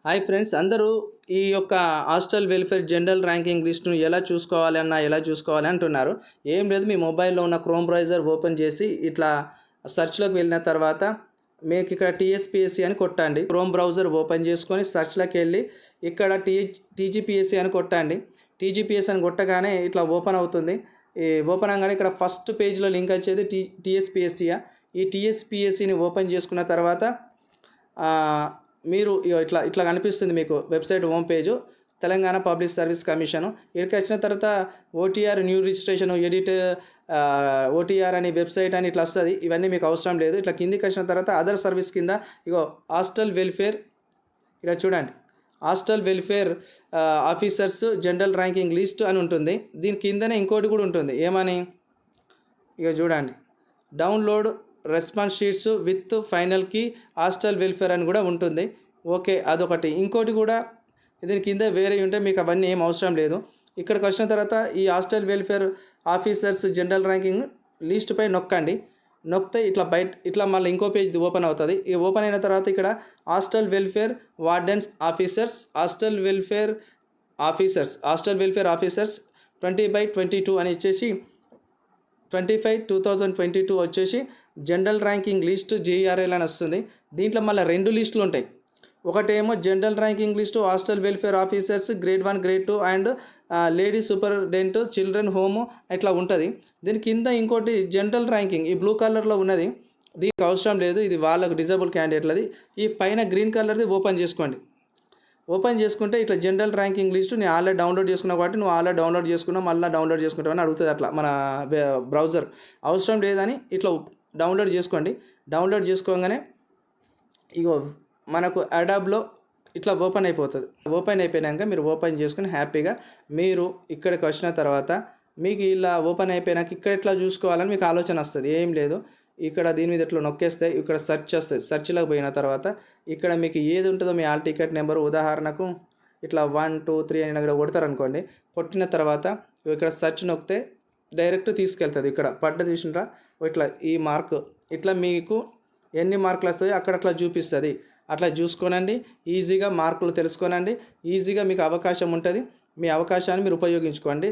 Hi friends, అందరూ ఈ యొక్క హాస్టల్ వెల్ఫేర్ జనరల్ ర్యాంకింగ్ లిస్ట్ను ఎలా చూసుకోవాలి అంటున్నారు. ఏం లేదు, మీ మొబైల్లో ఉన్న క్రోమ్ బ్రౌజర్ ఓపెన్ చేసి ఇట్లా సెర్చ్లోకి వెళ్ళిన తర్వాత మీకు ఇక్కడ టీఎస్పీఎస్సీ అని కొట్టండి. క్రోమ్ బ్రౌజర్ ఓపెన్ చేసుకొని సెర్చ్లోకి వెళ్ళి ఇక్కడ టీజీపీఎస్సీ అని కొట్టండి. టీజీపీఎస్సీ అని కొట్టగానే ఇట్లా ఓపెన్ అవుతుంది. ఈ ఓపెన్ అవగానే ఇక్కడ ఫస్ట్ పేజ్లో లింక్ వచ్చేది టీఎస్పీఎస్సీ. ఈ టీఎస్పీఎస్సీని ఓపెన్ చేసుకున్న తర్వాత మీరు ఇట్లా కనిపిస్తుంది మీకు website home page, Telangana public service commission. ఇక్కడికి వచ్చిన తర్వాత OTR new registration edit OTR అని వెబ్సైట్ అని ఇట్లా వస్తుంది. ఇవన్నీ మీకు అవసరం లేదు. ఇట్లా కిందికి వచ్చిన తర్వాత అదర్ సర్వీస్ కింద హాస్టల్ వెల్ఫేర్, ఇక్కడ చూడండి, hostel welfare officers general ranking list అని ఉంటుంది. దీని కిందనే ఇంకోటి కూడా ఉంటుంది. ఏమని చూడండి, download response sheets with final key hostel welfare అని కూడా ఉంటుంది. ఓకే, అదొకటి. ఇంకోటి కూడా దీని కింద వేరే ఉంటే మీకు అవన్నీ ఏం అవసరం లేదు. ఇక్కడికి వచ్చిన తర్వాత ఈ hostel welfare officers general ranking list పై నొక్కండి. నొక్కితే ఇట్లా మళ్ళీ ఇంకో పేజ్ ఓపెన్ అవుతుంది. ఈ ఓపెన్ అయిన తర్వాత ఇక్కడ hostel welfare wardens officers, hostel welfare officers 20/22 అని ఇచ్చేసి 25/2022 వచ్చేసి జనరల్ ర్యాంకింగ్ లిస్ట్ JRL అని వస్తుంది. దీంట్లో మళ్ళీ 2 లిస్టులు ఉంటాయి. ఒకటేమో general ranking list hostel welfare officers grade 1, grade 2 and lady superintendent children home ఇట్లా ఉంటుంది. దీని కింద ఇంకోటి జనరల్ ర్యాంకింగ్ ఈ బ్లూ కలర్లో ఉన్నది, దీనికి అవసరం లేదు, ఇది వాళ్ళకు డిజేబుల్ క్యాండిడేట్లది. ఈ పైన గ్రీన్ కలర్ది ఓపెన్ చేసుకోండి. ఓపెన్ చేసుకుంటే ఇట్లా జనరల్ ర్యాంకింగ్ లిస్టు నేను ఆల్రెడీ డౌన్లోడ్ చేసుకున్నా కాబట్టి నువ్వు ఆల్రెడీ డౌన్లోడ్ చేసుకున్నావు, మళ్ళీ డౌన్లోడ్ చేసుకుంటావు అని అడుగుతుంది. అట్లా మన బ్రౌజర్ అవసరం లేదని ఇట్లా డౌన్లోడ్ చేసుకోండి. డౌన్లోడ్ చేసుకోగానే మనకు అడాబ్లో ఇట్లా ఓపెన్ అయిపోతుంది. ఓపెన్ అయిపోయాక మీరు ఓపెన్ చేసుకుని హ్యాపీగా మీరు ఇక్కడికి వచ్చిన తర్వాత మీకు ఇలా ఓపెన్ అయిపోయాక ఇక్కడ ఎట్లా చూసుకోవాలని మీకు ఆలోచన వస్తుంది. ఏం లేదు, ఇక్కడ దీని మీద ఇట్లా నొక్కేస్తే ఇక్కడ సెర్చ్ వస్తుంది. సెర్చ్లోకి పోయిన తర్వాత ఇక్కడ మీకు ఏది ఉంటుందో మీ హాల్ టికెట్ నెంబర్, ఉదాహరణకు ఇట్లా 1, 2, 3 అని ఇక్కడ కొడతారనుకోండి. కొట్టిన తర్వాత ఇక్కడ సెర్చ్ నొక్కితే డైరెక్ట్ తీసుకెళ్తుంది. ఇక్కడ పడ్డ చూసినరా ఇట్లా ఈ మార్క్ ఇట్లా మీకు ఎన్ని మార్కులు వస్తాయో అక్కడ అట్లా చూపిస్తుంది. అట్లా చూసుకోనండి, ఈజీగా మార్కులు తెలుసుకోనండి, ఈజీగా మీకు అవకాశం ఉంటుంది. మీ అవకాశాన్ని మీరు ఉపయోగించుకోండి.